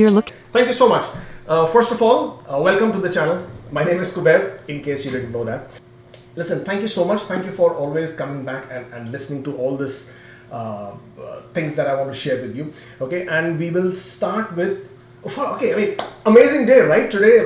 you're looking. Thank you so much. First of all, welcome to the channel. My name is Kuber, in case you didn't know that. Listen, thank you so much. Thank you for always coming back and listening to all this things that I want to share with you. Okay, and we will start with, amazing day, right? Today,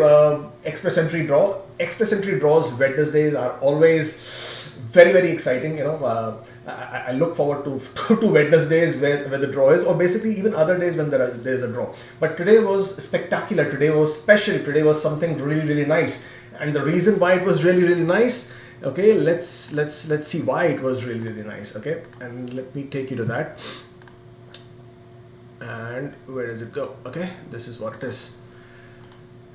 express entry draw. Express entry draws, Wednesdays are always very, very exciting. You know, I look forward to Wednesdays where the draw is, or basically even other days when there's a draw. But today was spectacular. Today was special. Today was something really, really nice. And the reason why it was really, really nice. Okay, let's see why it was really, really nice. Okay, and let me take you to that. And where does it go? Okay, this is what it is.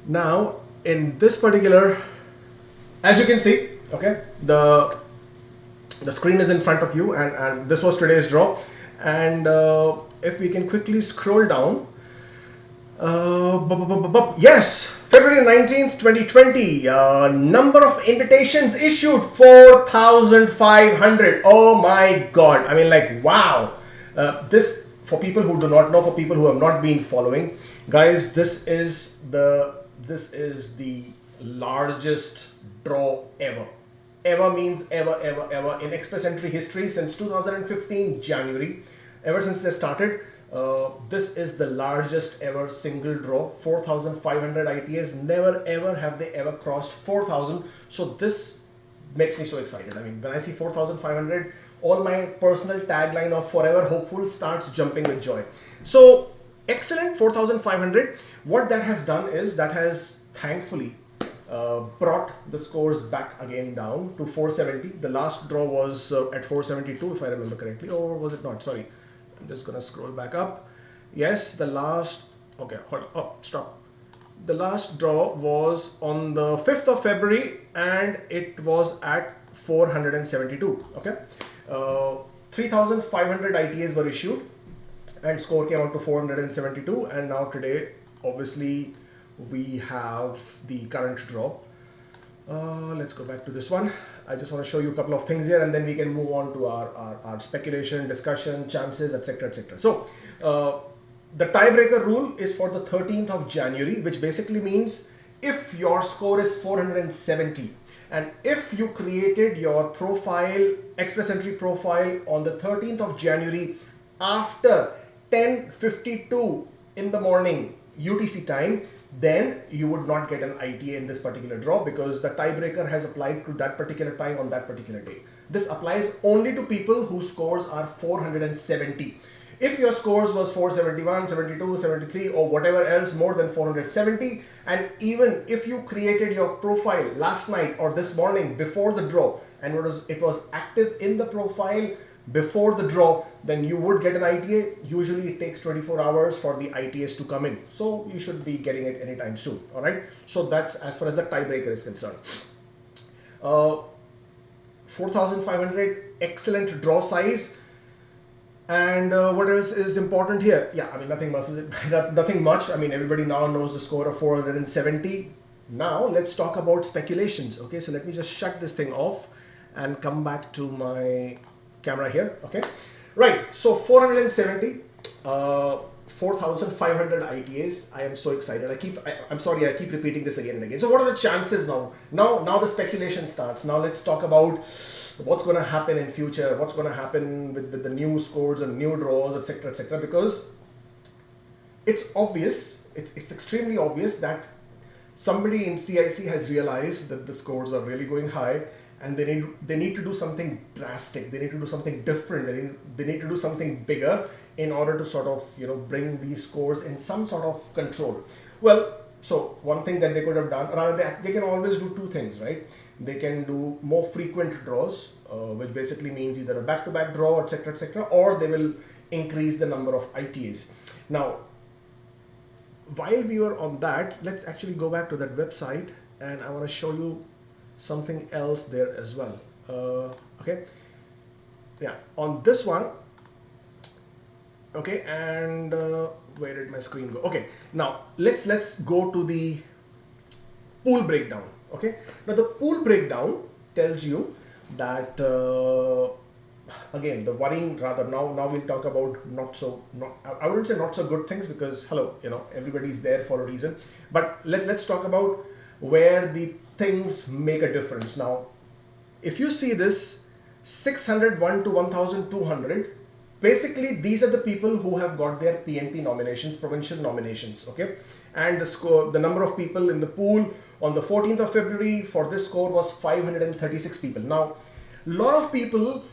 Now, in this particular, as you can see, okay, the screen is in front of you, and this was today's draw. And if we can quickly scroll down, yes, February 19th, 2020, number of invitations issued, 4,500. Oh my God. I mean, like, wow. This, for people who do not know, for people who have not been following, guys, this is the largest draw ever. Ever means ever in express entry history since 2015 January. Ever since they started, this is the largest ever single draw. 4,500 ITAs. Never ever have they ever crossed 4,000. So this makes me so excited. I mean, when I see 4,500, all my personal tagline of forever hopeful starts jumping with joy. So excellent, 4,500. What that has done is that has thankfully brought the scores back again down to 470. The last draw was at 472, if I remember correctly, or was it not? Sorry, I'm just gonna scroll back up. Yes, the last, okay, hold on, oh, stop. The last draw was on the 5th of February and it was at 472, okay. 3,500 ITAs were issued and score came out to 472, and now today, obviously, we have the current draw. Let's go back to this one. I just want to show you a couple of things here and then we can move on to our speculation, discussion, chances, etc. etc. So the tiebreaker rule is for the 13th of January, which basically means if your score is 470 and if you created your profile, express entry profile on the 13th of January after 10:52 in the morning UTC time, then you would not get an ITA in this particular draw because the tiebreaker has applied to that particular time on that particular day. This applies only to people whose scores are 470. If your scores was 471, 72, 73 or whatever else more than 470, and even if you created your profile last night or this morning before the draw and it was active in the profile before the draw, then you would get an ITA. Usually it takes 24 hours for the ITAs to come in. So you should be getting it anytime soon. All right. So that's as far as the tiebreaker is concerned. 4,500, excellent draw size. And what else is important here? Yeah, I mean, nothing much. I mean, everybody now knows the score of 470. Now let's talk about speculations. Okay. So let me just shut this thing off and come back to my camera here. Okay, right. So 470, 4,500 ITAs. I am so excited. I'm sorry, I keep repeating this again and again. So what are the chances now? Now the speculation starts. Now let's talk about what's going to happen in future. What's going to happen with the new scores and new draws, etc., etc. Because it's obvious. It's extremely obvious that somebody in CIC has realized that the scores are really going high. And they need to do something drastic. They need to do something different. They need to do something bigger in order to sort of, you know, bring these scores in some sort of control. Well, so one thing that they could have done, rather they can always do two things, right? They can do more frequent draws, which basically means either a back-to-back draw, etc., or they will increase the number of ITAs. Now, while we were on that, let's actually go back to that website, and I want to show you something else there as well. Okay, yeah, on this one. Okay, and where did my screen go? Okay, now let's go to the pool breakdown. Okay, now the pool breakdown tells you that again, the worrying rather, now we'll talk about I wouldn't say not so good things, because hello, everybody's there for a reason. But let's talk about where the things make a difference. Now, if you see this 601 to 1200, basically these are the people who have got their PNP nominations, provincial nominations, okay? And the number of people in the pool on the 14th of February for this score was 536 people. Now, a lot of people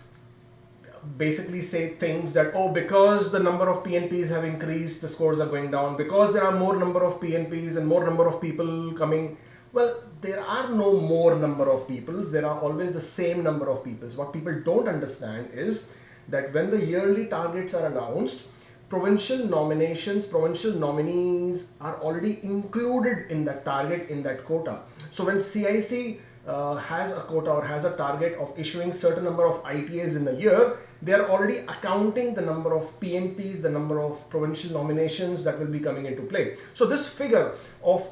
basically say things that, oh, because the number of PNPs have increased, the scores are going down, because there are more number of PNPs and more number of people coming. Well, there are no more number of peoples, there are always the same number of peoples. What people don't understand is that when the yearly targets are announced, provincial nominations, provincial nominees are already included in that target, in that quota. So when CIC has a quota or has a target of issuing certain number of ITAs in a year, they are already accounting the number of PNPs, the number of provincial nominations that will be coming into play. So this figure of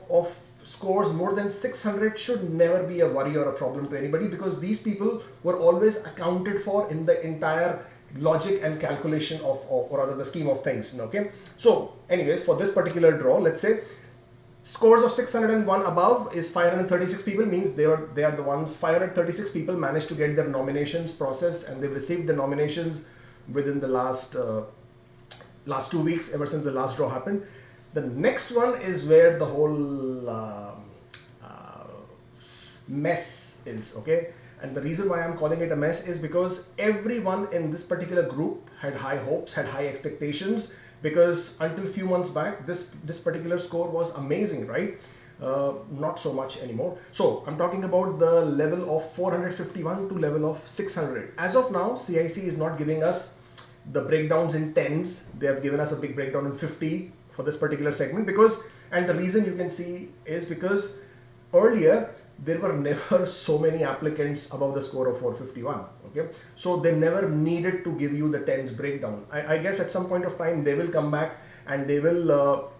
scores more than 600 should never be a worry or a problem to anybody, because these people were always accounted for in the entire logic and calculation of, or rather the scheme of things. Okay, so anyways, for this particular draw, let's say scores of 601 above is 536 people, means they are the ones. 536 people managed to get their nominations processed, and they've received the nominations within the last 2 weeks, ever since the last draw happened. The next one is where the whole mess is, okay? And the reason why I'm calling it a mess is because everyone in this particular group had high hopes, had high expectations, because until few months back, this particular score was amazing, right? Not so much anymore. So I'm talking about the level of 451 to level of 600. As of now, CIC is not giving us the breakdowns in tens. They have given us a big breakdown in 50 for this particular segment, because, and the reason you can see is because earlier there were never so many applicants above the score of 451, okay? So they never needed to give you the tens breakdown. I guess at some point of time they will come back and they will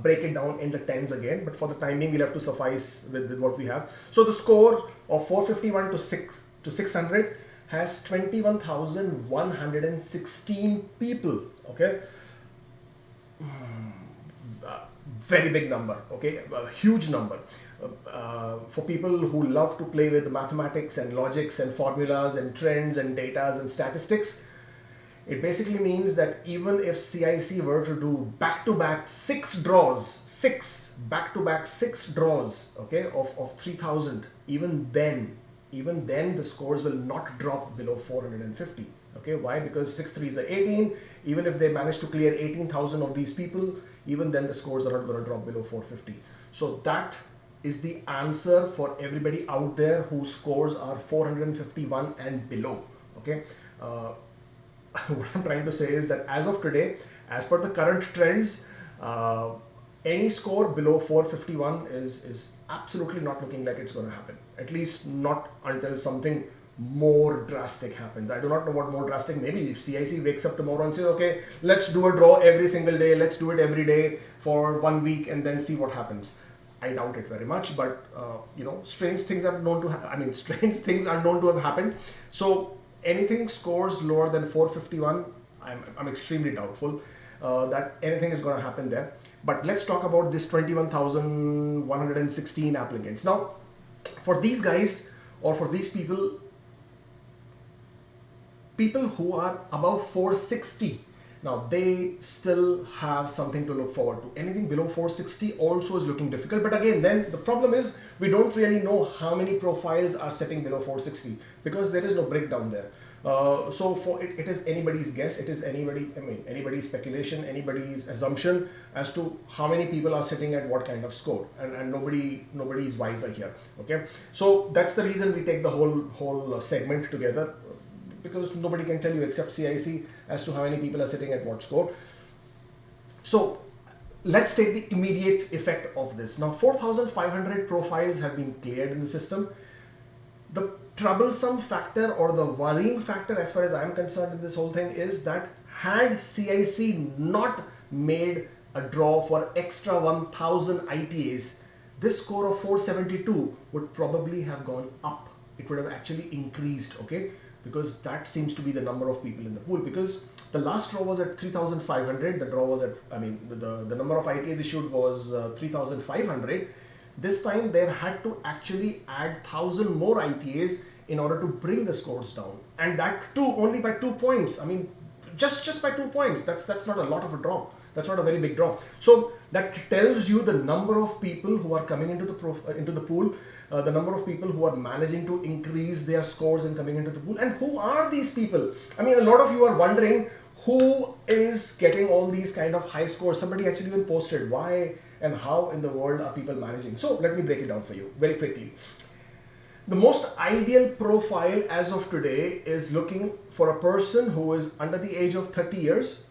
break it down in the tens again, but for the time being we'll have to suffice with what we have. So the score of 451 to 600 has 21,116 people, okay? Very big number, okay? A huge number. For people who love to play with mathematics and logics and formulas and trends and datas and statistics, it basically means that even if CIC were to do back-to-back 6 draws, back-to-back 6 draws, okay, of 3,000, even then the scores will not drop below 450. Okay, why? Because 6 3s are 18. Even if they manage to clear 18,000 of these people, even then the scores are not going to drop below 450. So that is the answer for everybody out there whose scores are 451 and below. Okay, what I'm trying to say is that as of today, as per the current trends, any score below 451 is absolutely not looking like it's going to happen. At least not until something more drastic happens. I do not know what more drastic. Maybe if CIC wakes up tomorrow and says, okay, let's do a draw every single day, let's do it every day for 1 week and then see what happens. I doubt it very much, but strange things are known to strange things are known to have happened. So anything scores lower than 451, I'm extremely doubtful that anything is going to happen there. But let's talk about this 21,116 applicants. Now, for these guys, or for these people who are above 460, now they still have something to look forward to. Anything below 460 also is looking difficult. But again, then the problem is we don't really know how many profiles are sitting below 460 because there is no breakdown there. So for it is anybody's guess. It is anybody's speculation, anybody's assumption as to how many people are sitting at what kind of score, and nobody is wiser here. Okay, so that's the reason we take the whole segment together, because nobody can tell you except CIC as to how many people are sitting at what score. So let's take the immediate effect of this. Now 4,500 profiles have been cleared in the system. The troublesome factor or the worrying factor as far as I'm concerned in this whole thing is that had CIC not made a draw for extra 1,000 ITAs, this score of 472 would probably have gone up. It would have actually increased, okay? because that seems to be the number of people in the pool. Because the last draw was at 3,500. The draw was at, I mean, the number of ITAs issued was 3,500. This time they've had to actually add 1,000 more ITAs in order to bring the scores down, and that too only by 2 points. I mean, just by 2 points. That's not a lot of a drop. That's not a very big drop. So that tells you the number of people who are coming into the pool, the number of people who are managing to increase their scores and coming into the pool. And who are these people? I mean, a lot of you are wondering who is getting all these kind of high scores. Somebody actually even posted why and how in the world are people managing. So let me break it down for you very quickly. The most ideal profile as of today is looking for a person who is under the age of 30 years,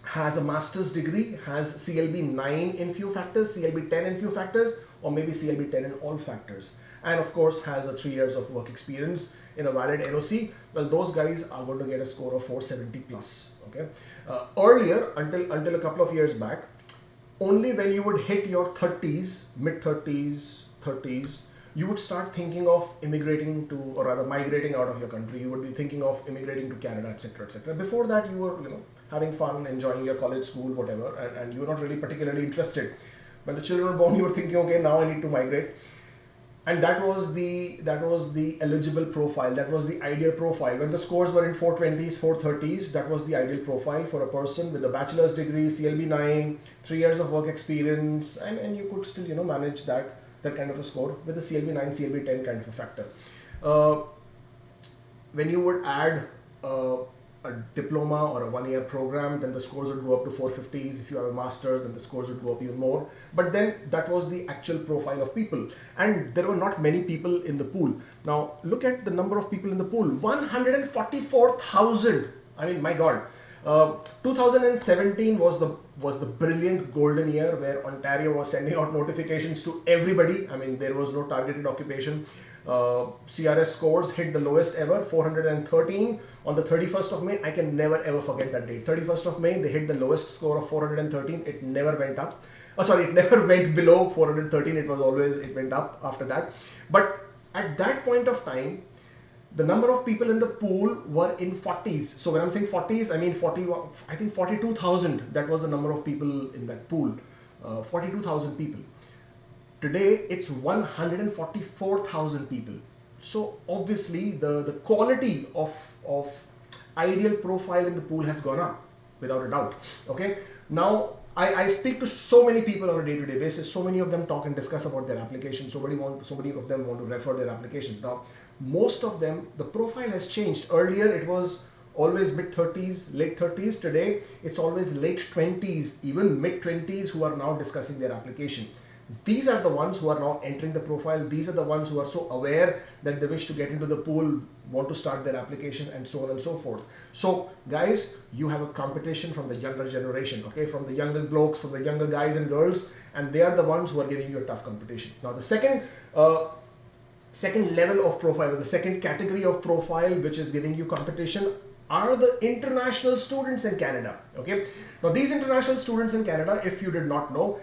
has a master's degree, has CLB 9 in few factors, CLB 10 in few factors, or maybe CLB 10 in all factors, and of course has a 3 years of work experience in a valid NOC. Well, those guys are going to get a score of 470 plus. Okay. Earlier, until a couple of years back, only when you would hit your 30s, mid 30s, you would start thinking of immigrating to, or rather migrating out of your country. You would be thinking of immigrating to Canada, etc., etc. Before that, you were, having fun, enjoying your college, school, whatever, and you were not really particularly interested. When the children were born, you were thinking, okay, now I need to migrate. And that was the eligible profile. That was the ideal profile. When the scores were in 420s, 430s, that was the ideal profile for a person with a bachelor's degree, CLB 9, 3 years of work experience, and you could still, manage that kind of a score with a CLB 9, CLB 10 kind of a factor. When you would add a diploma or a 1-year program, then the scores would go up to 450s. If you have a master's, then the scores would go up even more. But then that was the actual profile of people, and there were not many people in the pool. Now look at the number of people in the pool, 144,000. I mean, my God. 2017 was the brilliant golden year where Ontario was sending out notifications to everybody. I mean, there was no targeted occupation. CRS scores hit the lowest ever, 413 on the 31st of May. I can never ever forget that date. 31st of May, they hit the lowest score of 413. It never went up. It never went below 413. It went up after that. But at that point of time, the number of people in the pool were in 40s. So when I'm saying 40s, I mean 42,000. That was the number of people in that pool. 42,000 people. Today, it's 144,000 people. So obviously, the quality of ideal profile in the pool has gone up, without a doubt. Okay. Now, I speak to so many people on a day-to-day basis. So many of them talk and discuss about their applications. So many of them want to refer their applications. Now, most of them, the profile has changed. Earlier, it was always mid-30s, late 30s. Today, it's always late 20s, even mid-20s who are now discussing their application. These are the ones who are now entering the profile. These are the ones who are so aware that they wish to get into the pool, want to start their application, and so on and so forth. So guys, you have a competition from the younger generation, okay, from the younger blokes, from the younger guys and girls, and they are the ones who are giving you a tough competition. Now the second level of profile, or the second category of profile which is giving you competition, are the international students in Canada. Okay, now these international students in Canada, if you did not know,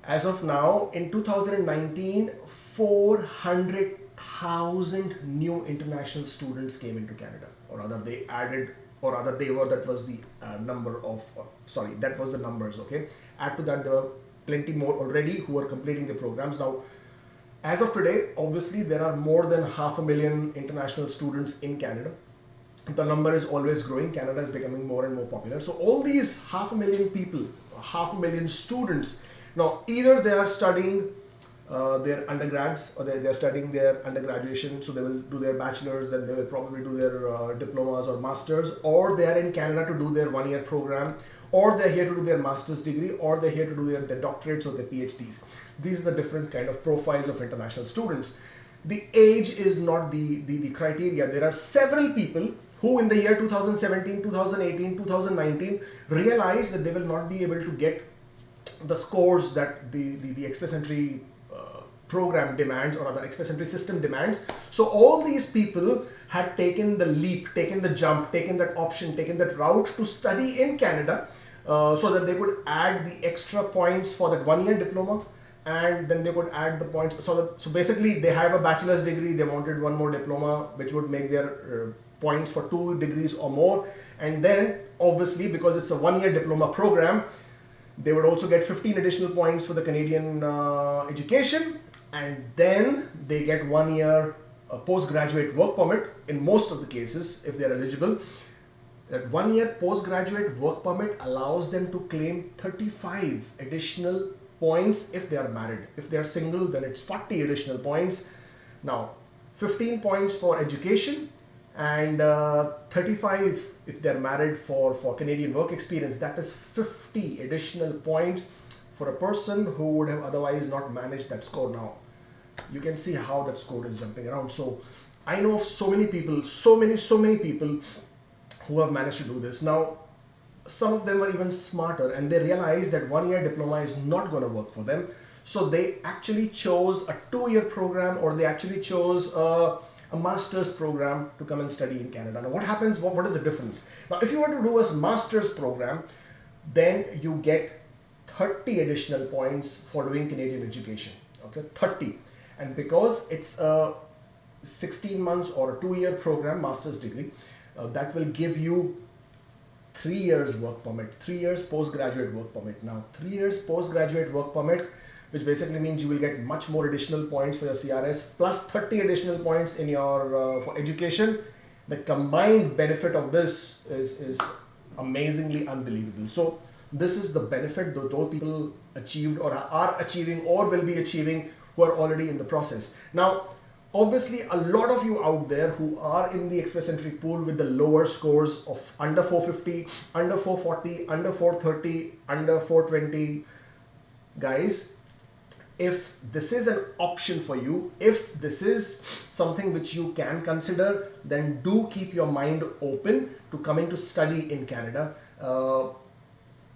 as of now, in 2019, 400,000 new international students came into Canada, or rather they added, or rather they were, that was the that was the numbers, okay. Add to that, there were plenty more already who are completing the programs. Now, as of today, obviously there are more than 500,000 international students in Canada. The number is always growing. Canada is becoming more and more popular. So all these 500,000 people, 500,000 students, now either they are studying their undergrads, or they're studying their undergraduation, so they will do their bachelor's, then they will probably do their diplomas or masters, or they are in Canada to do their 1-year program, or they're here to do their master's degree, or they're here to do their doctorates or their PhDs. These are the different kind of profiles of international students. The age is not the criteria. There are several people who in the year 2017, 2018, 2019 realized that they will not be able to get the scores that the Express Entry program demands, or other Express Entry system demands. So all these people had taken the leap, taken the jump, taken that option, taken that route to study in Canada, so that they could add the extra points for that 1-year diploma, and then they could add the points. So basically they have a bachelor's degree, they wanted one more diploma which would make their points for 2 degrees or more. And then obviously, because it's a 1-year diploma program, they would also get 15 additional points for the Canadian education, and then they get 1 year postgraduate work permit in most of the cases if they're eligible. That 1 year postgraduate work permit allows them to claim 35 additional points if they are married. If they are single, then it's 40 additional points. Now, 15 points for education and 35 if they're married for Canadian work experience. That is 50 additional points for a person who would have otherwise not managed that score. Now, you can see how that score is jumping around. So I know of so many people, so many people who have managed to do this. Now, some of them were even smarter and they realized that 1 year diploma is not going to work for them. So they actually chose a 2-year program, or they actually chose a master's program to come and study in Canada. Now what happens, what is the difference? Now if you were to do a master's program, then you get 30 additional points for doing Canadian education, okay, 30. And because it's a 16 months or a 2-year program, master's degree, that will give you 3 years work permit, 3 years postgraduate work permit. Now 3 years postgraduate work permit, which basically means you will get much more additional points for your CRS plus 30 additional points in your for education. The combined benefit of this is amazingly unbelievable. So this is the benefit that those people achieved or are achieving or will be achieving who are already in the process. Now, obviously, a lot of you out there who are in the express entry pool with the lower scores of under 450, under 440, under 430, under 420, guys, if this is an option for you, if this is something which you can consider, then do keep your mind open to coming to study in Canada.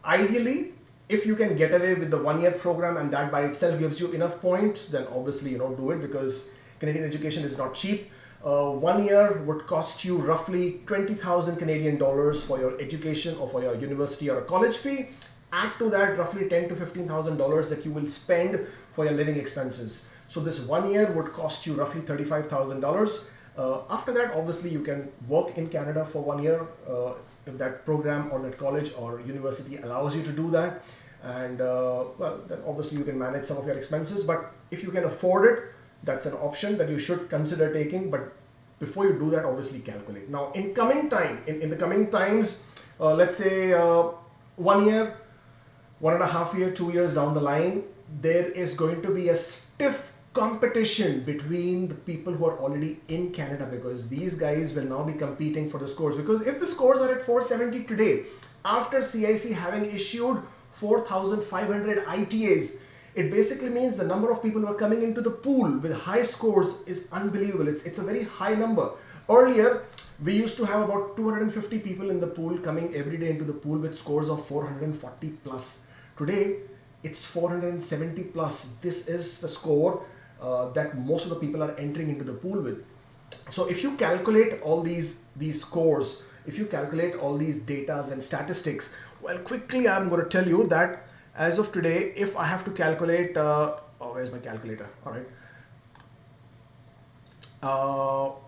Ideally, if you can get away with the 1-year program and that by itself gives you enough points, then obviously, do it, because Canadian education is not cheap. 1 year would cost you roughly 20,000 Canadian dollars for your education or for your university or a college fee. Add to that roughly $10,000 to $15,000 that you will spend for your living expenses. So this 1 year would cost you roughly $35,000. After that, obviously, you can work in Canada for 1 year if that program or that college or university allows you to do that. And well, then obviously you can manage some of your expenses. But if you can afford it, that's an option that you should consider taking. But before you do that, obviously calculate. Now, in coming time, in the coming times, let's say 1 year, 1.5 year, 2 years down the line, there is going to be a stiff competition between the people who are already in Canada, because these guys will now be competing for the scores. Because if the scores are at 470 today, after CIC having issued 4,500 ITAs, it basically means the number of people who are coming into the pool with high scores is unbelievable. It's a very high number. Earlier, we used to have about 250 people in the pool coming every day into the pool with scores of 440 plus. Today, it's 470 plus. This is the score that most of the people are entering into the pool with. So if you calculate all these scores, if you calculate all these datas and statistics, well, quickly I'm going to tell you that as of today, if I have to calculate, oh, where's my calculator? All right.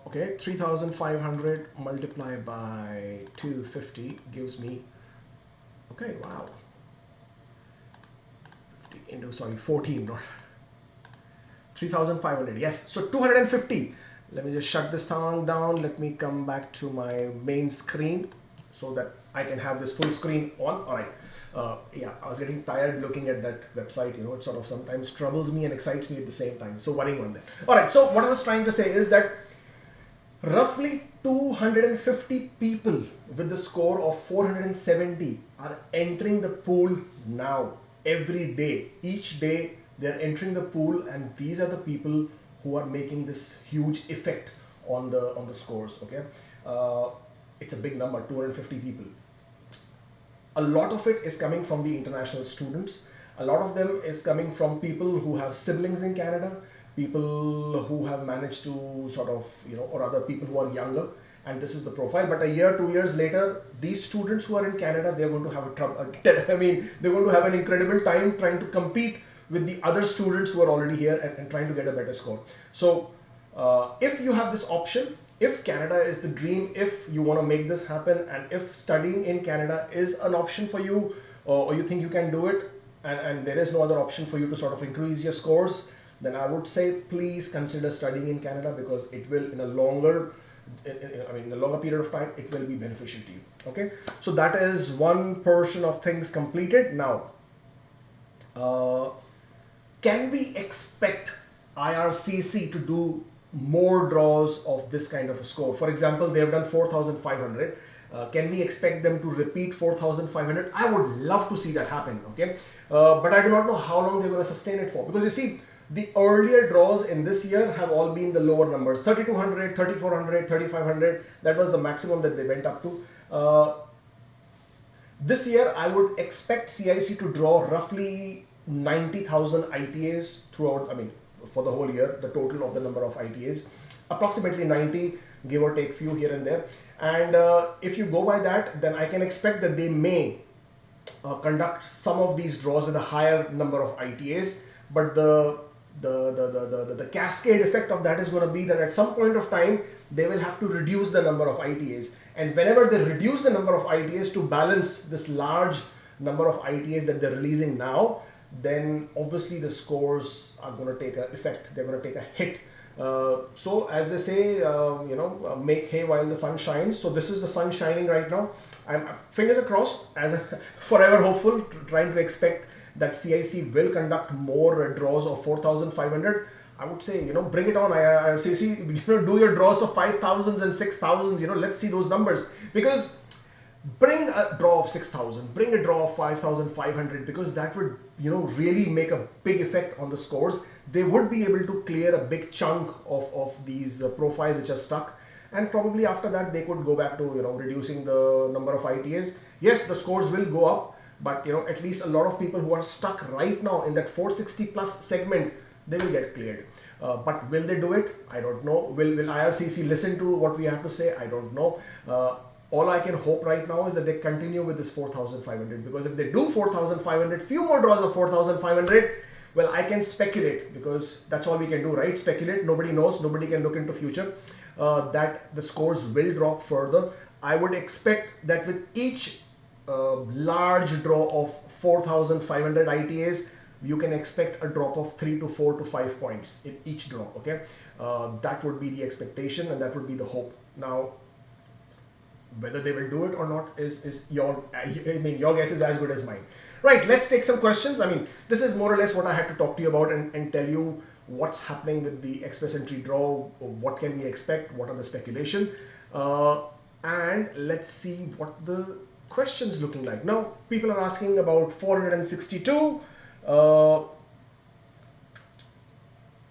Okay, 3,500 multiplied by 250 gives me, okay, wow. 50 into, sorry, 14, not 3,500, yes. So 250. Let me just shut this down. Let me come back to my main screen so that I can have this full screen on. All right. Yeah, I was getting tired looking at that website. It sort of sometimes troubles me and excites me at the same time. So worrying on that. All right. So what I was trying to say is that roughly 250 people with the score of 470 are entering the pool now. Every day, each day, they're entering the pool, and these are the people who are making this huge effect on the scores. Okay, it's a big number, 250 people. A lot of it is coming from the international students. A lot of them is coming from people who have siblings in Canada, people who have managed to sort of, or other people who are younger. And this is the profile. But a year, 2 years later, these students who are in Canada, they're going to have they're going to have an incredible time trying to compete with the other students who are already here and trying to get a better score. So if you have this option, if Canada is the dream, if you want to make this happen, and if studying in Canada is an option for you, or you think you can do it, and there is no other option for you to sort of increase your scores, then I would say please consider studying in Canada, because it will in a longer period of time, it will be beneficial to you. Okay, so that is one portion of things completed. Now, can we expect IRCC to do more draws of this kind of a score? For example, they have done 4,500. Can we expect them to repeat 4,500? I would love to see that happen, okay? But I do not know how long they're going to sustain it for, because you see, the earlier draws in this year have all been the lower numbers, 3,200, 3,400, 3,500. That was the maximum that they went up to. This year, I would expect CIC to draw roughly 90,000 ITAs throughout, for the whole year, the total of the number of ITAs, approximately 90, give or take few here and there. And if you go by that, then I can expect that they may conduct some of these draws with a higher number of ITAs, but the cascade effect of that is going to be that at some point of time, they will have to reduce the number of ITAs. And whenever they reduce the number of ITAs to balance this large number of ITAs that they're releasing now, then obviously the scores are going to take an effect. They're going to take a hit. So as they say, make hay while the sun shines. So this is the sun shining right now. I'm fingers crossed, as a forever hopeful, trying to expect that CIC will conduct more draws of 4,500. I would say, bring it on, IRCC, do your draws of 5,000s and 6,000s, let's see those numbers. Because bring a draw of 6,000, bring a draw of 5,500, because that would, really make a big effect on the scores. They would be able to clear a big chunk of these profiles which are stuck. And probably after that, they could go back to, reducing the number of ITAs. Yes, the scores will go up, but, at least a lot of people who are stuck right now in that 460 plus segment, they will get cleared. But will they do it? I don't know. Will IRCC listen to what we have to say? I don't know. All I can hope right now is that they continue with this 4,500, because if they do 4,500, few more draws of 4,500, well, I can speculate, because that's all we can do, right? Speculate. Nobody knows. Nobody can look into future. That the scores will drop further. I would expect that with each large draw of 4,500 ITAs, you can expect a drop of 3 to 4 to 5 points in each draw. Okay, that would be the expectation, and that would be the hope. Now, whether they will do it or not is your guess is as good as mine. Right, let's take some questions. This is more or less what I had to talk to you about and tell you what's happening with the express entry draw, what can we expect, what are the speculation, and let's see what the questions looking like. Now, people are asking about 462.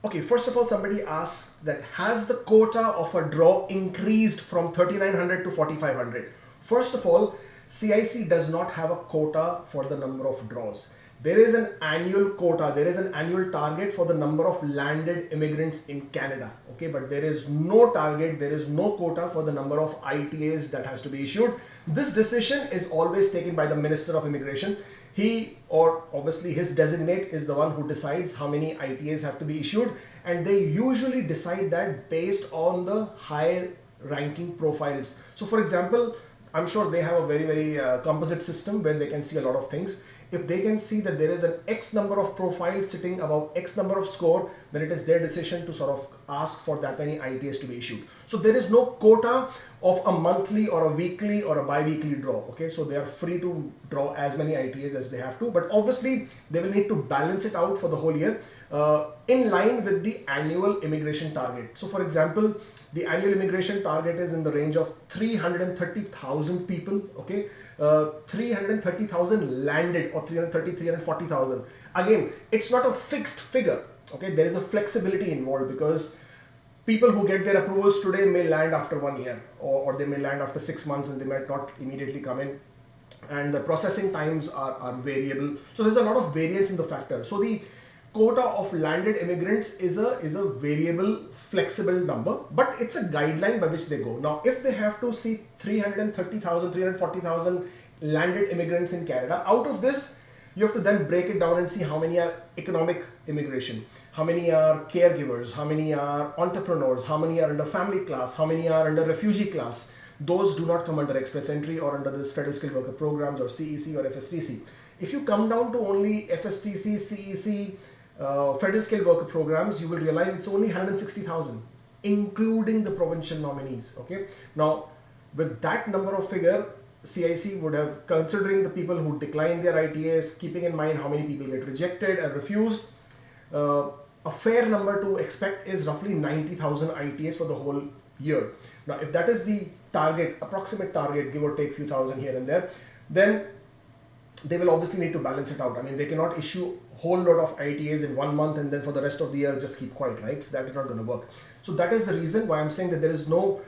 Okay, first of all, somebody asks that has the quota of a draw increased from 3,900 to 4,500? First of all, CIC does not have a quota for the number of draws. There is an annual quota, there is an annual target for the number of landed immigrants in Canada. Okay, but there is no target, there is no quota for the number of ITAs that has to be issued. This decision is always taken by the Minister of Immigration. He, or obviously his designate, is the one who decides how many ITAs have to be issued, and they usually decide that based on the higher ranking profiles. So for example, I'm sure they have a very composite system where they can see a lot of things. If they can see that there is an X number of profiles sitting above X number of score, then it is their decision to sort of ask for that many ITAs to be issued. So there is no quota of a monthly or a weekly or a bi-weekly draw. Okay, so they are free to draw as many ITAs as they have to, but obviously they will need to balance it out for the whole year in line with the annual immigration target. So for example, the annual immigration target is in the range of 330,000 people. Okay, 330,000 landed, or 340,000. Again, it's not a fixed figure. Okay, there is a flexibility involved, because people who get their approvals today may land after 1 year, or they may land after 6 months, and they might not immediately come in, and the processing times are variable. So there's a lot of variance in the factor. So the quota of landed immigrants is a variable, flexible number, but it's a guideline by which they go. Now, if they have to see 330,000, 340,000 landed immigrants in Canada, out of this, you have to then break it down and see how many are economic immigration, how many are caregivers, how many are entrepreneurs, how many are under family class, how many are under refugee class. Those do not come under express entry or under this federal skilled worker programs or CEC or FSTC. If you come down to only FSTC, CEC, federal skilled worker programs, you will realize it's only 160,000, including the provincial nominees. Okay. Now, with that number of figure, CIC would have, considering the people who decline their ITAs, keeping in mind how many people get rejected and refused, a fair number to expect is roughly 90,000 ITAs for the whole year. Now, if that is the target, approximate target, give or take few thousand here and there, then they will obviously need to balance it out. I mean, they cannot issue a whole lot of ITAs in 1 month and then for the rest of the year just keep quiet, right? So that is not going to work. So that is the reason why I'm saying that there is no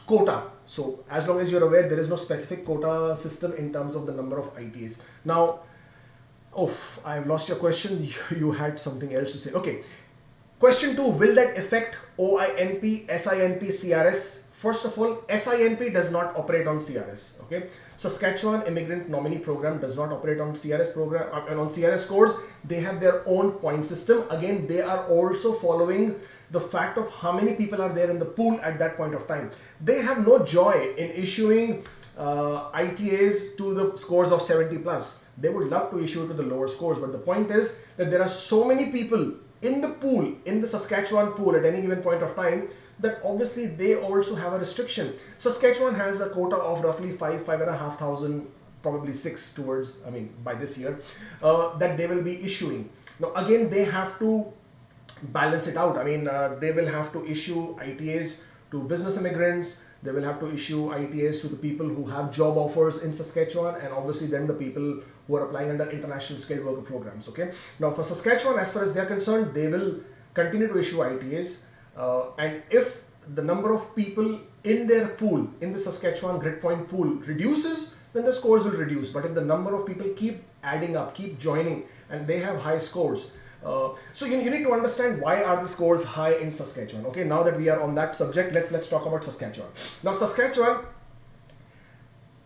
quota. So as long as you're aware, there is no specific quota system in terms of the number of ITAs. Now, I've lost your question. You had something else to say. Okay. Question 2, will that affect OINP, SINP, CRS? First of all, SINP does not operate on CRS. Okay. Saskatchewan Immigrant Nominee Program does not operate on CRS program and on CRS scores. They have their own point system. Again, they are also following the fact of how many people are there in the pool at that point of time. They have no joy in issuing ITAs to the scores of 70 plus. They would love to issue to the lower scores, but the point is that there are so many people in the pool, in the Saskatchewan pool at any given point of time, that obviously they also have a restriction. Saskatchewan has a quota of roughly 5,500, probably 6 towards, I mean, by this year, that they will be issuing. Now, again, they have to balance it out. I mean, they will have to issue ITAs to business immigrants. They will have to issue ITAs to the people who have job offers in Saskatchewan, and obviously then the people who are applying under international skilled worker programs. Okay. Now for Saskatchewan, as far as they are concerned, they will continue to issue ITAs. And if the number of people in their pool, in the Saskatchewan grid point pool reduces, then the scores will reduce. But if the number of people keep adding up, keep joining, and they have high scores, so you need to understand why are the scores high in Saskatchewan. Okay, now that we are on that subject, let's talk about Saskatchewan. Now Saskatchewan,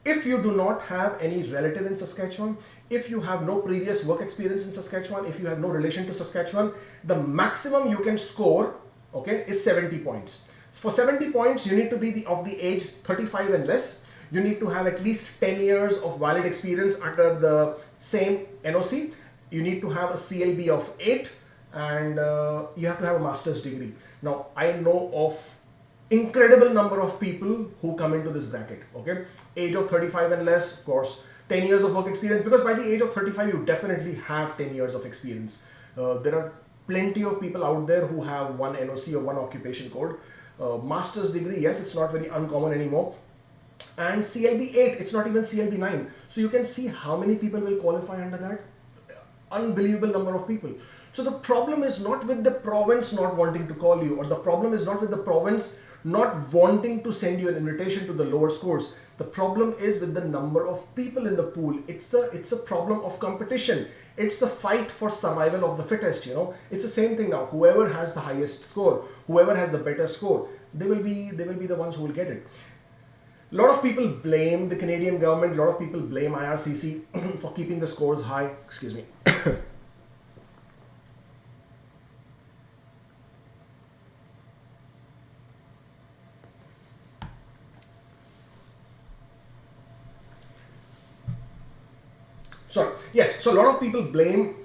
if you do not have any relative in Saskatchewan, if you have no previous work experience in Saskatchewan, if you have no relation to Saskatchewan, the maximum you can score, okay, is 70 points. For 70 points, you need to be of the age 35 and less. You need to have at least 10 years of valid experience under the same NOC. You need to have a CLB of 8, and you have to have a master's degree. Now, I know of incredible number of people who come into this bracket. Okay, age of 35 and less, of course, 10 years of work experience, because by the age of 35, you definitely have 10 years of experience. There are plenty of people out there who have one NOC or one occupation code. Master's degree, yes, it's not very uncommon anymore. And CLB 8, it's not even CLB 9. So you can see how many people will qualify under that. Unbelievable number of people. So the problem is not with the province not wanting to call you, or the problem is not with the province not wanting to send you an invitation to the lower scores. The problem is with the number of people in the pool. It's a problem of competition. It's the fight for survival of the fittest, you know. It's the same thing now. Whoever has the highest score, whoever has the better score, they will be the ones who will get it. A lot of people blame the Canadian government, a lot of people blame IRCC for keeping the scores high. Excuse me. Sorry. Yes, so a lot of people blame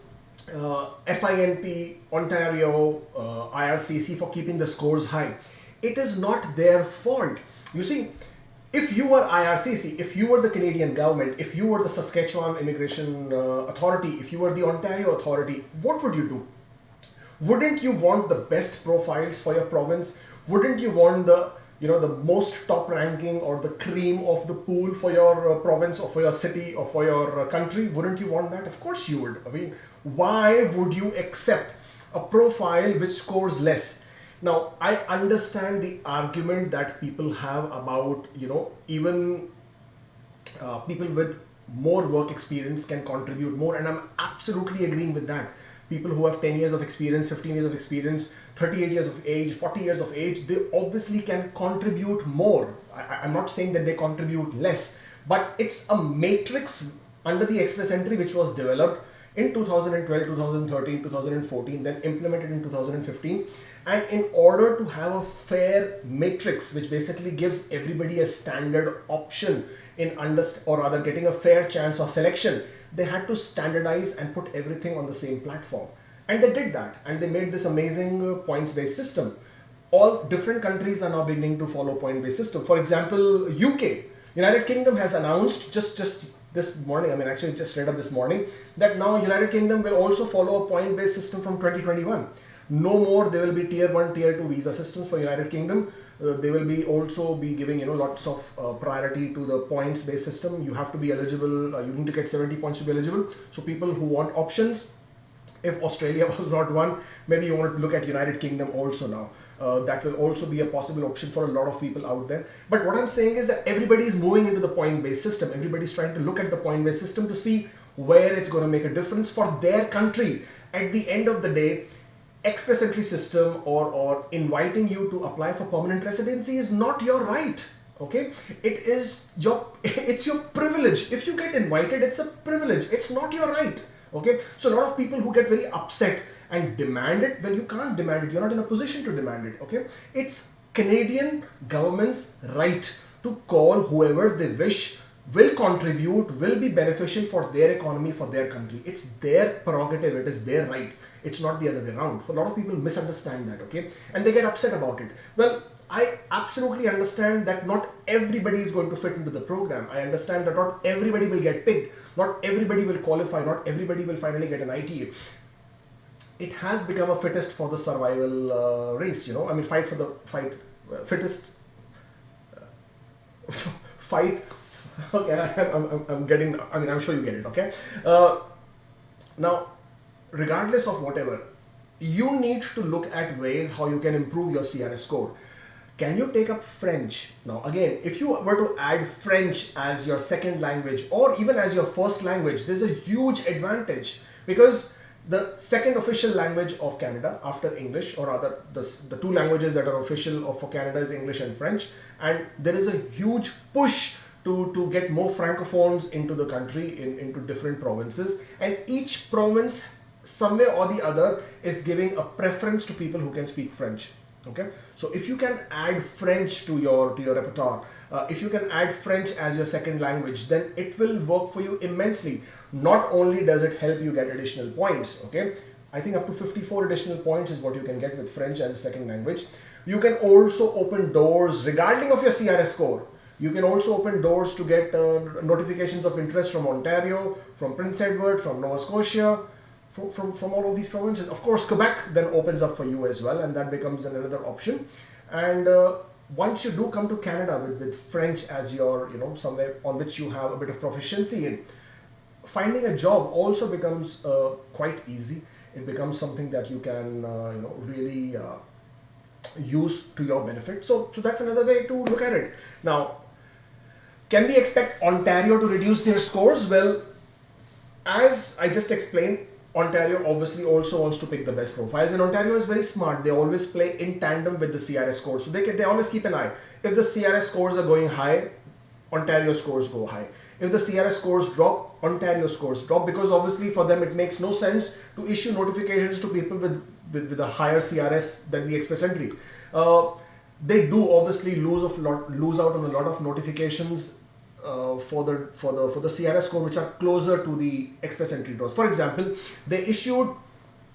SINP, Ontario, IRCC for keeping the scores high. It is not their fault. You see, if you were IRCC, if you were the Canadian government, if you were the Saskatchewan Immigration Authority, if you were the Ontario Authority, what would you do? Wouldn't you want the best profiles for your province? Wouldn't you want the most top ranking or the cream of the pool for your province or for your city or for your country? Wouldn't you want that? Of course you would. I mean, why would you accept a profile which scores less? Now, I understand the argument that people have about, even people with more work experience can contribute more, and I'm absolutely agreeing with that. People who have 10 years of experience, 15 years of experience, 38 years of age, 40 years of age, they obviously can contribute more. I'm not saying that they contribute less, but it's a matrix under the express entry which was developed. in 2012, 2013, 2014, then implemented in 2015. And in order to have a fair matrix, which basically gives everybody a standard option in or rather getting a fair chance of selection, they had to standardize and put everything on the same platform. And they did that, and they made this amazing points-based system. All different countries are now beginning to follow point-based system. For example, UK, United Kingdom has announced just this morning, I mean actually just read up this morning, that now United Kingdom will also follow a point-based system from 2021. No more there will be tier 1, tier 2 visa systems for United Kingdom. They will be also be giving lots of priority to the points based system. You have to be eligible, you need to get 70 points to be eligible. So people who want options, if Australia was not one, maybe you want to look at United Kingdom also now. That will also be a possible option for a lot of people out there. But what I'm saying is that everybody is moving into the point-based system. Everybody's trying to look at the point-based system to see where it's going to make a difference for their country. At the end of the day, express entry system or inviting you to apply for permanent residency is not your right. Okay, it's your privilege. If you get invited, it's a privilege. It's not your right. Okay, so a lot of people who get very upset and demand it, well, you can't demand it. You're not in a position to demand it. Okay, it's Canadian government's right to call whoever they wish will contribute, will be beneficial for their economy, for their country. It's their prerogative. It is their right. It's not the other way around. For a lot of people misunderstand that, okay? And they get upset about it. Well, I absolutely understand that not everybody is going to fit into the program. I understand that not everybody will get picked. Not everybody will qualify. Not everybody will finally get an ITA. It has become a fittest for the survival race, I mean, fittest, fight. Okay, I'm sure you get it, okay? Now, regardless of whatever, you need to look at ways how you can improve your CRS score. Can you take up French? Now, again, if you were to add French as your second language or even as your first language, there's a huge advantage because the second official language of Canada after English, or rather the two languages that are official for Canada is English and French, and there is a huge push to get more francophones into the country, into different provinces, and each province some way or the other is giving a preference to people who can speak French. Okay, so if you can add French to your repertoire, if you can add French as your second language, then it will work for you immensely. Not only does it help you get additional points, okay, I think up to 54 additional points is what you can get with French as a second language. You can also open doors regarding of your CRS score. You can also open doors to get notifications of interest from Ontario, from Prince Edward, from Nova Scotia, from all of these provinces. Of course, Quebec then opens up for you as well, and that becomes another option. And once you do come to Canada with French as your, somewhere on which you have a bit of proficiency in, finding a job also becomes quite easy. It becomes something that you can, really use to your benefit. So that's another way to look at it. Now, can we expect Ontario to reduce their scores? Well, as I just explained, Ontario obviously also wants to pick the best profiles, and Ontario is very smart. They always play in tandem with the CRS scores. So they always keep an eye. If the CRS scores are going high, Ontario scores go high. If the CRS scores drop, Ontario scores drop, because obviously for them it makes no sense to issue notifications to people with a higher CRS than the express entry. They do obviously lose out on a lot of notifications for the CRS score which are closer to the express entry draws. For example, they issued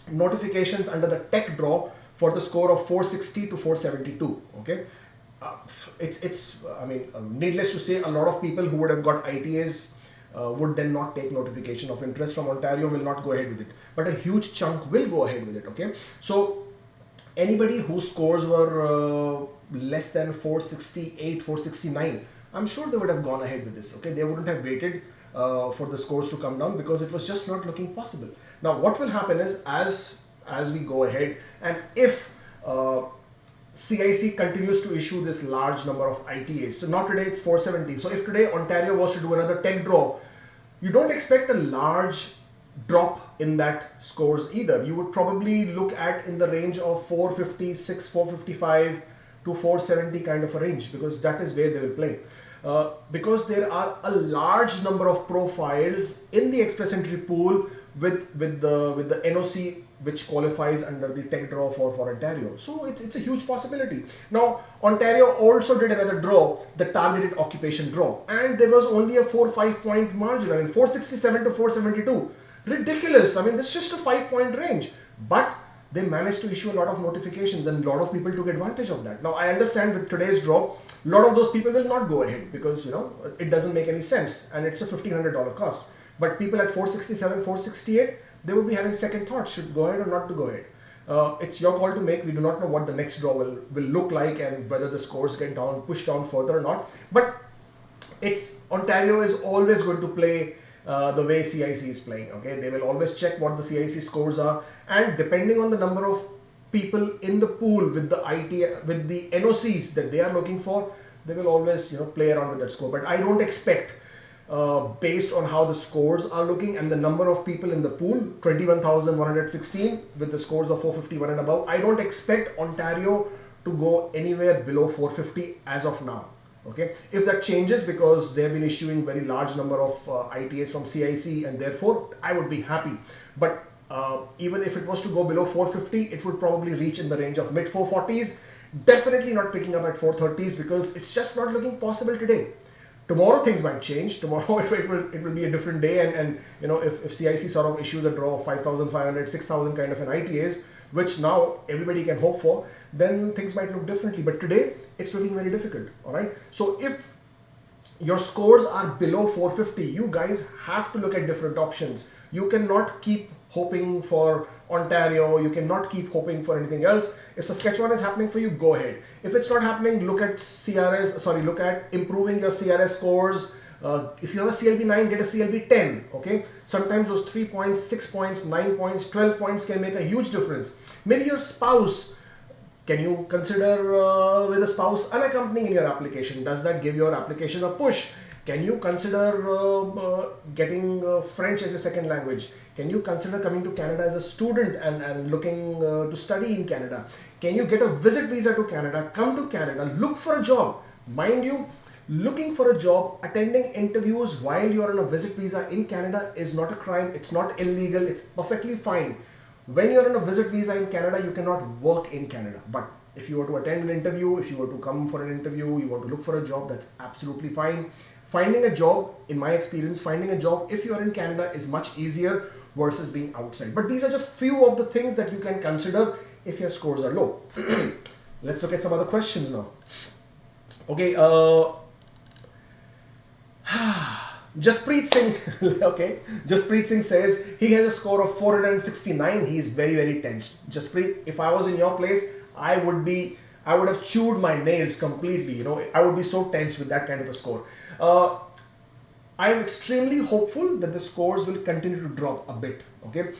notifications under the tech draw for the score of 460 to 472. Okay, needless to say, a lot of people who would have got ITAs would then not take notification of interest from Ontario, will not go ahead with it, but a huge chunk will go ahead with it. Okay, so anybody whose scores were less than 468, 469, I'm sure they would have gone ahead with this. Okay, they wouldn't have waited for the scores to come down because it was just not looking possible. Now, what will happen is as we go ahead, and if CIC continues to issue this large number of ITAs, so now today it's 470. So if today Ontario was to do another tech draw, you don't expect a large drop in that scores either. You would probably look at in the range of 456, 455 to 470 kind of a range, because that is where they will play. Because there are a large number of profiles in the express entry pool with the NOC which qualifies under the tech draw for Ontario. So it's a huge possibility. Now Ontario also did another draw, the targeted occupation draw, and there was only a 4-5 point margin. I mean 467 to 472. Ridiculous. I mean, it's just a 5-point range, but they managed to issue a lot of notifications and a lot of people took advantage of that. Now I understand with today's draw, a lot of those people will not go ahead because it doesn't make any sense and it's a $1,500 cost. But people at 467, 468, they will be having second thoughts, should go ahead or not to go ahead. It's your call to make. We do not know what the next draw will look like and whether the scores get pushed down further or not. But Ontario is always going to play the way CIC is playing. Okay, they will always check what the CIC scores are, and depending on the number of people in the pool with the with the NOCs that they are looking for, they will always play around with that score. But I don't expect, based on how the scores are looking and the number of people in the pool, 21,116 with the scores of 451 and above, I don't expect Ontario to go anywhere below 450 as of now. Okay, if that changes because they have been issuing very large number of ITAs from CIC and therefore I would be happy. But even if it was to go below 450, it would probably reach in the range of mid 440s. Definitely not picking up at 430s because it's just not looking possible today. Tomorrow things might change. Tomorrow it will be a different day, and if CIC sort of issues a draw of 5,500, 6,000 kind of an ITAs, which now everybody can hope for, then things might look differently. But today it's looking very difficult. All right. So if your scores are below 450, you guys have to look at different options. You cannot keep hoping for Ontario, you cannot keep hoping for anything else. If Saskatchewan is happening for you, go ahead. If it's not happening, look at look at improving your CRS scores. If you have a CLB 9, get a CLB 10. Okay, sometimes those 3 points, 6 points, 9 points, 12 points can make a huge difference. Maybe your spouse, can you consider with a spouse unaccompanying in your application? Does that give your application a push? Can you consider getting French as a second language? Can you consider coming to Canada as a student and looking to study in Canada? Can you get a visit visa to Canada, come to Canada, look for a job? Mind you, looking for a job, attending interviews while you are on a visit visa in Canada is not a crime. It's not illegal. It's perfectly fine. When you're on a visit visa in Canada, you cannot work in Canada. But if you were to attend an interview, if you were to come for an interview, you want to look for a job, that's absolutely fine. Finding a job, in my experience, finding a job if you are in Canada is much easier versus being outside. But these are just few of the things that you can consider if your scores are low. Let's look at some other questions now. Okay, Jasprit Singh, okay, Jasprit Singh says he has a score of 469. He is very, very tense. Jasprit, if I was in your place, I would have chewed my nails completely. I would be so tense with that kind of a score. I am extremely hopeful that the scores will continue to drop a bit. Okay,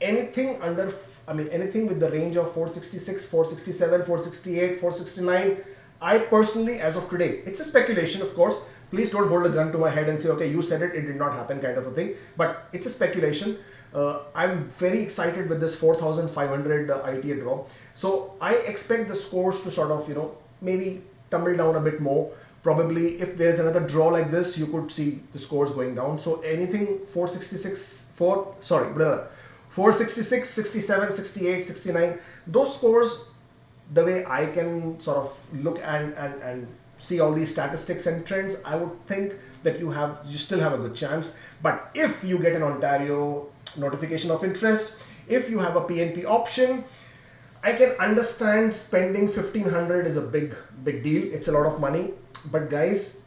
anything with the range of 466, 467, 468, 469. I personally, as of today, it's a speculation, of course. Please don't hold a gun to my head and say, okay, you said it did not happen kind of a thing. But it's a speculation. I'm very excited with this 4,500 ITA draw. So I expect the scores to sort of, maybe tumble down a bit more. Probably if there's another draw like this, you could see the scores going down. So anything 466, 67, 68, 69, those scores, the way I can sort of look and see all these statistics and trends, I would think that you still have a good chance. But if you get an Ontario notification of interest, if you have a PNP option, I can understand spending 1,500 is a big deal. It's a lot of money. But guys,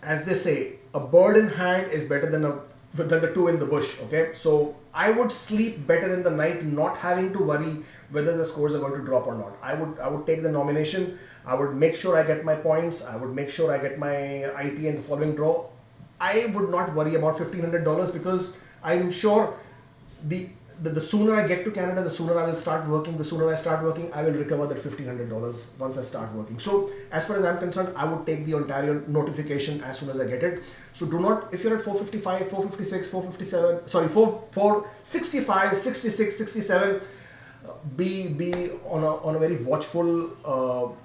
as they say, a bird in hand is better than the two in the bush. Okay, so I would sleep better in the night not having to worry whether the scores are going to drop or not. I would take the nomination. I would make sure I get my points. I would make sure I get my IT in the following draw. I would not worry about $1,500 because I'm sure the sooner I get to Canada, the sooner I will start working. The sooner I start working, I will recover that $1,500 once I start working. So as far as I'm concerned, I would take the Ontario notification as soon as I get it. So do not, if you're at 455, 456, 457, sorry, 465, 66, 67, be on a very watchful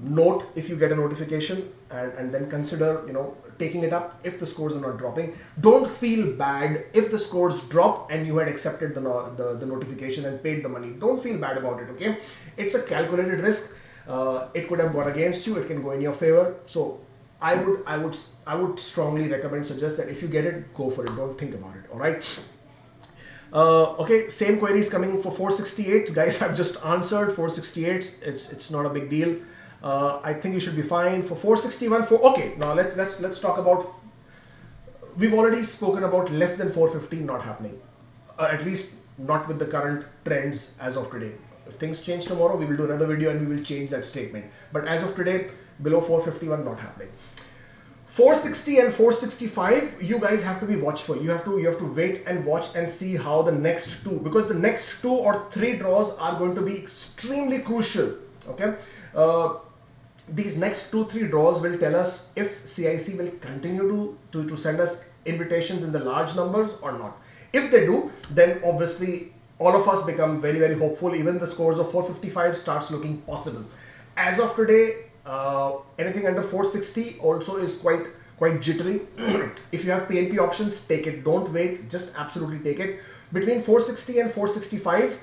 note if you get a notification, and then consider, you know, taking it up if the scores are not dropping. Don't feel bad if the scores drop and you had accepted the notification and paid the money. Don't feel bad about it, okay? It's a calculated risk. It could have gone against you, it can go in your favor. So I would strongly suggest that if you get it, go for it. Don't think about it, all right? Okay, same queries coming for 468. Guys, I've just answered 468. It's not a big deal. I think you should be fine for 461. Okay, now let's talk about. We've already spoken about less than 450 not happening, at least not with the current trends as of today. If things change tomorrow, we will do another video and we will change that statement. But as of today, below 451 not happening. 460 and 465, you guys have to be watchful. You have to wait and watch and see how the next two, because the next 2 or 3 draws are going to be extremely crucial. Okay, these next 2-3 draws will tell us if CIC will continue to send us invitations in the large numbers or not. If they do, then obviously all of us become very, very hopeful. Even the scores of 455 starts looking possible. As of today, anything under 460 also is quite jittery. If you have PNP options, take it. Don't wait, just absolutely take it. Between 460 and 465,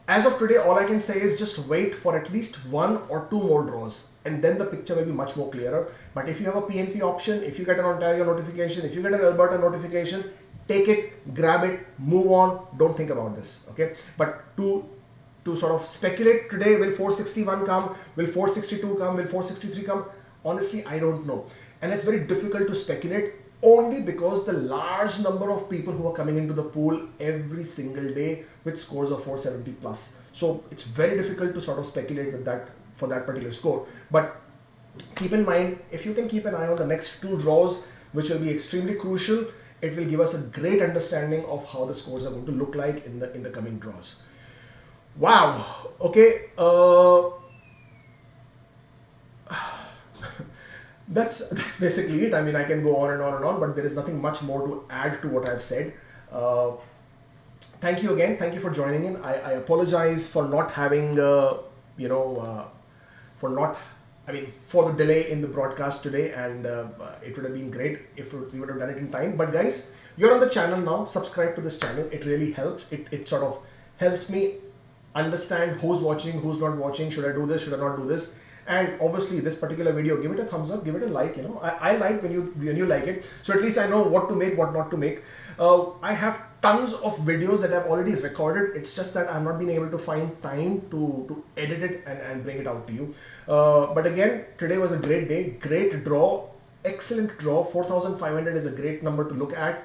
as of today, all I can say is just wait for at least 1 or 2 more draws, and then the picture will be much more clearer. But if you have a PNP option, if you get an Ontario notification, if you get an Alberta notification, take it, grab it, move on. Don't think about this, okay? But to sort of speculate today, will 461 come, will 462 come, will 463 come? Honestly, I don't know. And it's very difficult to speculate only because the large number of people who are coming into the pool every single day with scores of 470 plus. So it's very difficult to sort of speculate with that for that particular score. But keep in mind, if you can keep an eye on the next 2 draws, which will be extremely crucial, it will give us a great understanding of how the scores are going to look like in the coming draws. Wow. Okay. That's basically it. I mean, I can go on and on and on, but there is nothing much more to add to what I've said. Thank you again. Thank you for joining in. I apologize for not having, for the delay in the broadcast today, and it would have been great if we would have done it in time. But guys, you're on the channel now. Subscribe to this channel. It really helps. It sort of helps me understand who's watching, who's not watching. Should I do this? Should I not do this? And obviously this particular video, give it a thumbs up, give it a like. You know, I like when you like it, so at least I know what to make, what not to make. I have tons of videos that I've already recorded. It's just that I've not been able to find time to edit it and bring it out to you. But again, today was a great day, great draw, excellent draw. 4,500 is a great number to look at.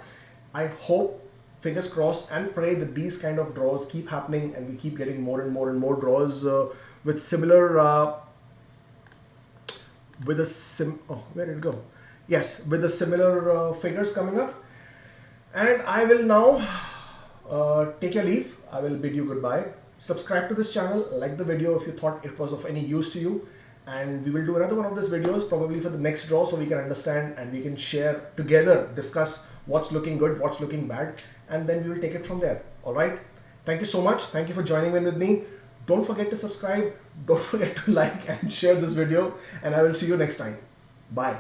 I hope, fingers crossed and pray, that these kind of draws keep happening and we keep getting more and more and more draws with similar where did it go? Yes, with the similar figures coming up. And I will now take your leave. I will bid you goodbye. Subscribe to this channel, like the video if you thought it was of any use to you, and we will do another one of these videos probably for the next draw, so we can understand and we can share together, discuss what's looking good, what's looking bad, and then we will take it from there. All right, thank you so much. Thank you for joining in with me. Don't forget to subscribe, don't forget to like and share this video, and I will see you next time. Bye.